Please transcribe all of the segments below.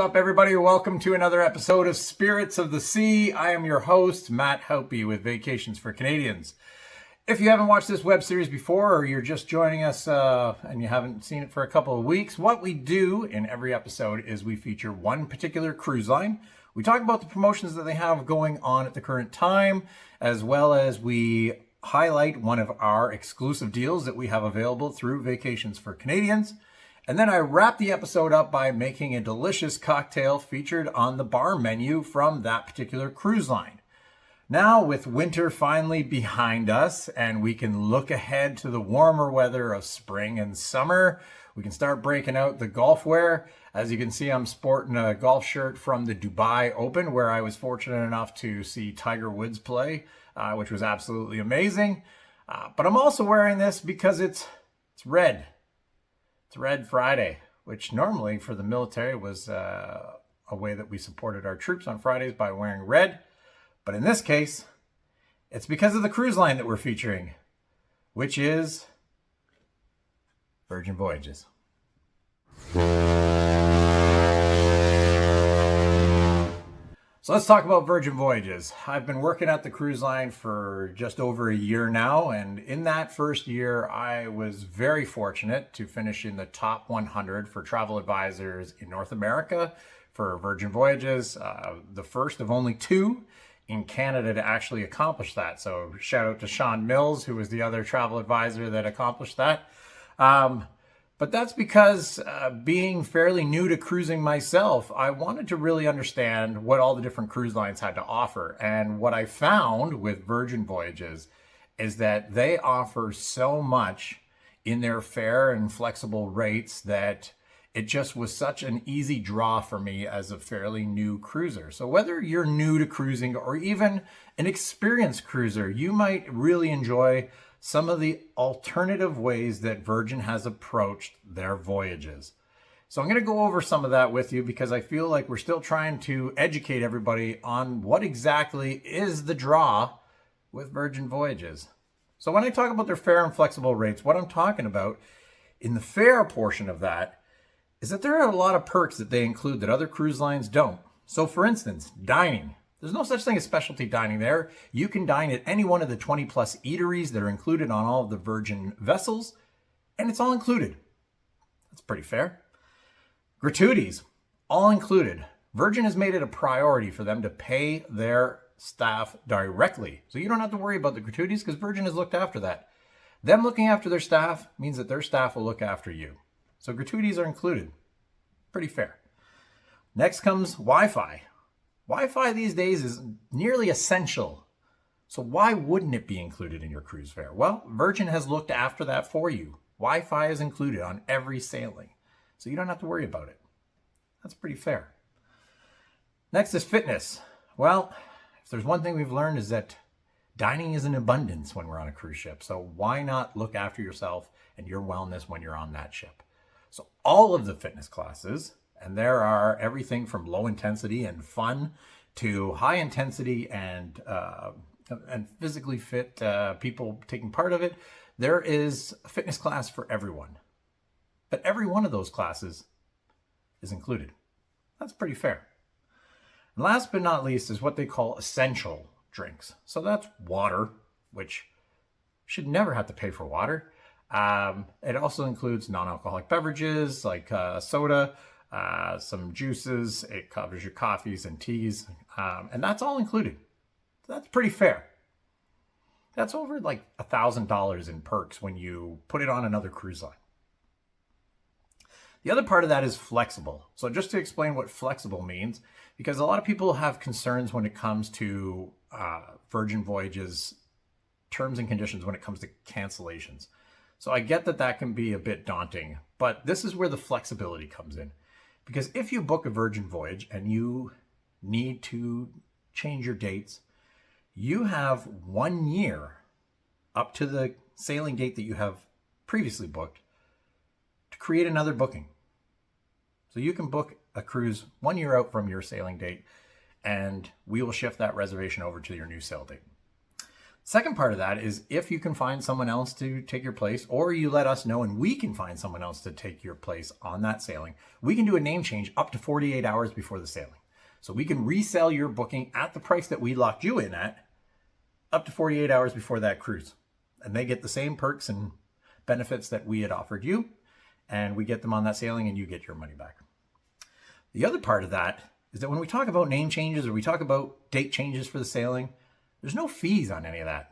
up, everybody? Welcome to another episode of Spirits of the Sea. I am your host, Matt Houpy with Vacations for Canadians. If you haven't watched this web series before, or you're just joining us and you haven't seen it for a couple of weeks, what we do in every episode is we feature one particular cruise line. We talk about the promotions that they have going on at the current time, as well as we highlight one of our exclusive deals that we have available through Vacations for Canadians. And then I wrap the episode up by making a delicious cocktail featured on the bar menu from that particular cruise line. Now, with winter finally behind us and we can look ahead to the warmer weather of spring and summer, we can start breaking out the golf wear. As you can see, I'm sporting a golf shirt from the Dubai Open, where I was fortunate enough to see Tiger Woods play, which was absolutely amazing. But I'm also wearing this because it's red. It's Red Friday, which normally for the military was a way that we supported our troops on Fridays by wearing red. But in this case, it's because of the cruise line that we're featuring, which is Virgin Voyages. So let's talk about Virgin Voyages. I've been working at the cruise line for just over a year now, and in that first year, I was very fortunate to finish in the top 100 for travel advisors in North America for Virgin Voyages, the first of only two in Canada to actually accomplish that. So shout out to Sean Mills, who was the other travel advisor that accomplished that. But that's because being fairly new to cruising myself, I wanted to really understand what all the different cruise lines had to offer. And what I found with Virgin Voyages is that they offer so much in their fair and flexible rates that it just was such an easy draw for me as a fairly new cruiser. So whether you're new to cruising or even an experienced cruiser, you might really enjoy some of the alternative ways that Virgin has approached their voyages. So I'm going to go over some of that with you because I feel like we're still trying to educate everybody on what exactly is the draw with Virgin Voyages. So when I talk about their fair and flexible rates, what I'm talking about in the fair portion of that is that there are a lot of perks that they include that other cruise lines don't. So for instance, dining. There's no such thing as specialty dining there. You can dine at any one of the 20 plus eateries that are included on all of the Virgin vessels, and it's all included. That's pretty fair. Gratuities, all included. Virgin has made it a priority for them to pay their staff directly. So you don't have to worry about the gratuities because Virgin has looked after that. Them looking after their staff means that their staff will look after you. So gratuities are included. Pretty fair. Next comes Wi-Fi. Wi-Fi these days is nearly essential. So why wouldn't it be included in your cruise fare? Well, Virgin has looked after that for you. Wi-Fi is included on every sailing, so you don't have to worry about it. That's pretty fair. Next is fitness. Well, if there's one thing we've learned is that dining is in abundance when we're on a cruise ship. So why not look after yourself and your wellness when you're on that ship? So all of the fitness classes, and there are everything from low intensity and fun to high intensity and physically fit people taking part of it. There is a fitness class for everyone. But every one of those classes is included. That's pretty fair. And last but not least is what they call essential drinks. So that's water, which should never have to pay for water. It also includes non-alcoholic beverages like soda, some juices. It covers your coffees and teas, and that's all included. So that's pretty fair. That's over like $1,000 in perks when you put it on another cruise line. The other part of that is flexible. So just to explain what flexible means, because a lot of people have concerns when it comes to Virgin Voyages terms and conditions when it comes to cancellations. So I get that that can be a bit daunting, but this is where the flexibility comes in. Because if you book a Virgin voyage and you need to change your dates, you have 1 year up to the sailing date that you have previously booked to create another booking. So you can book a cruise 1 year out from your sailing date, and we will shift that reservation over to your new sail date. Second part of that is if you can find someone else to take your place, or you let us know and we can find someone else to take your place on that sailing, we can do a name change up to 48 hours before the sailing. So we can resell your booking at the price that we locked you in at up to 48 hours before that cruise. And they get the same perks and benefits that we had offered you, and we get them on that sailing and you get your money back. The other part of that is that when we talk about name changes or we talk about date changes for the sailing, there's no fees on any of that.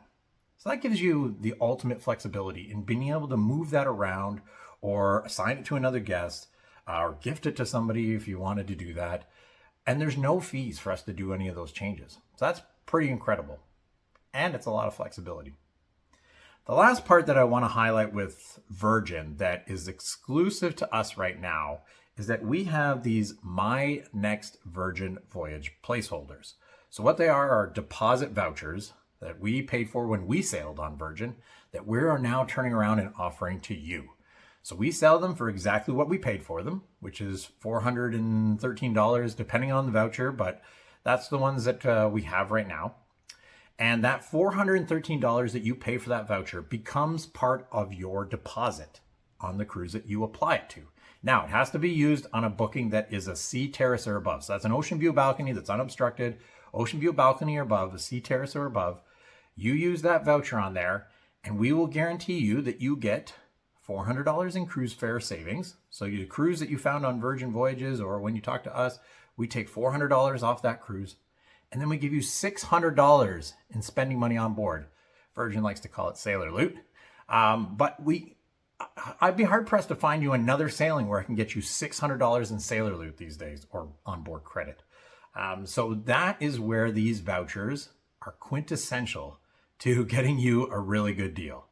So that gives you the ultimate flexibility in being able to move that around or assign it to another guest or gift it to somebody if you wanted to do that. And there's no fees for us to do any of those changes. So that's pretty incredible. And it's a lot of flexibility. The last part that I want to highlight with Virgin that is exclusive to us right now is that we have these My Next Virgin Voyage placeholders. So what they are deposit vouchers that we paid for when we sailed on Virgin that we are now turning around and offering to you. So we sell them for exactly what we paid for them, which is $413 depending on the voucher, but that's the ones that we have right now. And that $413 that you pay for that voucher becomes part of your deposit on the cruise that you apply it to. Now, it has to be used on a booking that is a sea terrace or above. So that's an ocean view balcony that's unobstructed, ocean view balcony or above, a sea terrace or above. You use that voucher on there, and we will guarantee you that you get $400 in cruise fare savings. So the cruise that you found on Virgin Voyages or when you talk to us, we take $400 off that cruise. And then we give you $600 in spending money on board. Virgin likes to call it sailor loot. But I'd be hard pressed to find you another sailing where I can get you $600 in sailor loot these days or onboard credit. So that is where these vouchers are quintessential to getting you a really good deal.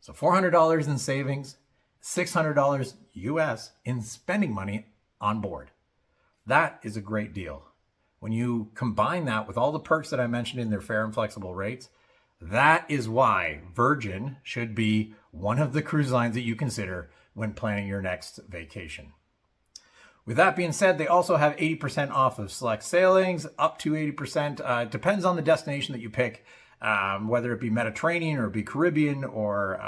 So $400 in savings, $600 US in spending money on board. That is a great deal. When you combine that with all the perks that I mentioned in their fair and flexible rates, that is why Virgin should be one of the cruise lines that you consider when planning your next vacation. With that being said, they also have 80% off of select sailings, up to 80%. It depends on the destination that you pick, whether it be Mediterranean or be Caribbean or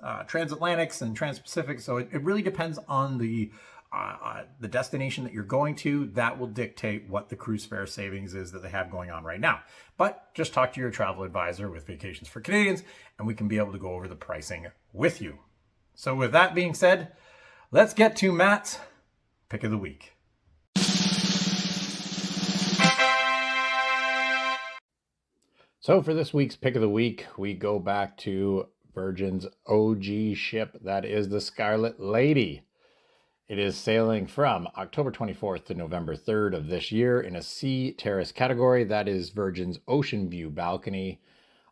transatlantics and transpacific. So it really depends on the destination that you're going to. That will dictate what the cruise fare savings is that they have going on right now. But just talk to your travel advisor with Vacations for Canadians, and we can be able to go over the pricing with you. So with that being said, let's get to Matt's Pick of the Week. So for this week's Pick of the Week, we go back to Virgin's OG ship, that is the Scarlet Lady. It is sailing from October 24th to November 3rd of this year in a sea terrace category. That is Virgin's Ocean View Balcony.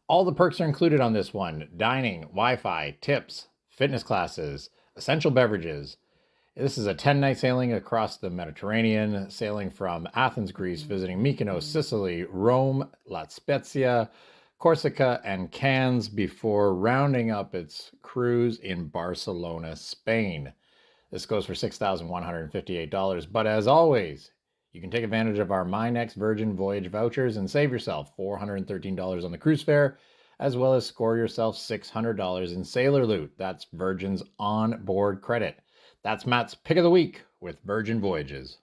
All the perks are included on this one: dining, Wi-Fi, tips, fitness classes, essential beverages. This is a 10-night sailing across the Mediterranean, sailing from Athens, Greece, visiting Mykonos, Sicily, Rome, La Spezia, Corsica, and Cannes before rounding up its cruise in Barcelona, Spain. This goes for $6,158. But as always, you can take advantage of our My Next Virgin Voyage vouchers and save yourself $413 on the cruise fare, as well as score yourself $600 in sailor loot. That's Virgin's on-board credit. That's Matt's Pick of the Week with Virgin Voyages.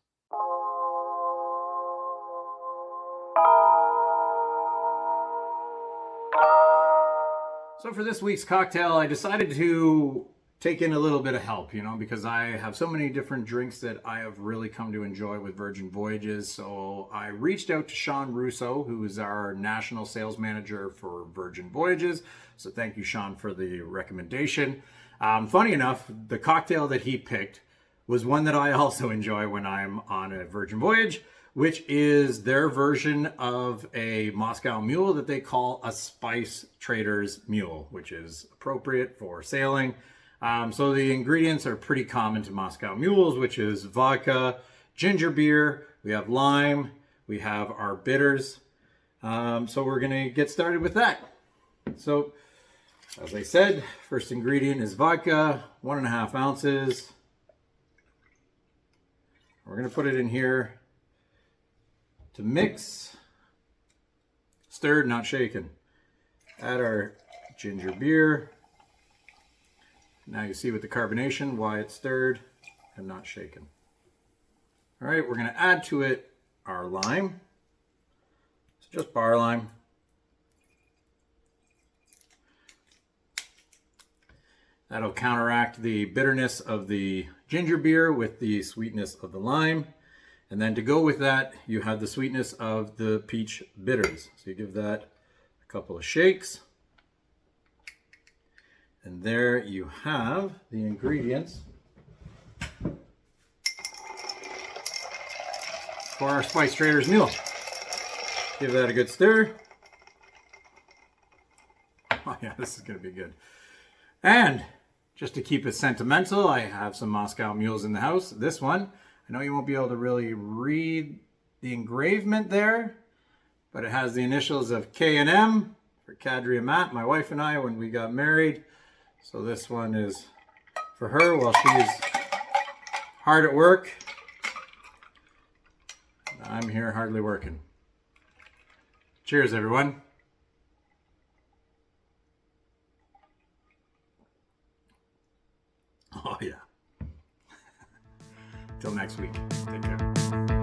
So for this week's cocktail, I decided to take in a little bit of help, because I have so many different drinks that I have really come to enjoy with Virgin Voyages. So I reached out to Sean Russo, who is our national sales manager for Virgin Voyages. So thank you, Sean, for the recommendation. Funny enough, the cocktail that he picked was one that I also enjoy when I'm on a Virgin Voyage, which is their version of a Moscow Mule that they call a Spice Trader's Mule, which is appropriate for sailing. So the ingredients are pretty common to Moscow Mules, which is vodka, ginger beer, we have lime, we have our bitters. So we're going to get started with that. So as I said, first ingredient is vodka, 1.5 ounces. We're going to put it in here to mix, stirred, not shaken. Add our ginger beer. Now you see with the carbonation why it's stirred and not shaken. All right, we're going to add to it our lime. It's just bar lime. That'll counteract the bitterness of the ginger beer with the sweetness of the lime. And then to go with that, you have the sweetness of the peach bitters. So you give that a couple of shakes. And there you have the ingredients for our Spice Traders meal. Give that a good stir. Oh yeah, this is going to be good. And just to keep it sentimental, I have some Moscow mules in the house. This one, I know you won't be able to really read the engravement there, but it has the initials of K&M for Kadri and Matt, my wife and I, when we got married. So this one is for her while she's hard at work. I'm here hardly working. Cheers, everyone. Oh, yeah. Till next week. Take care.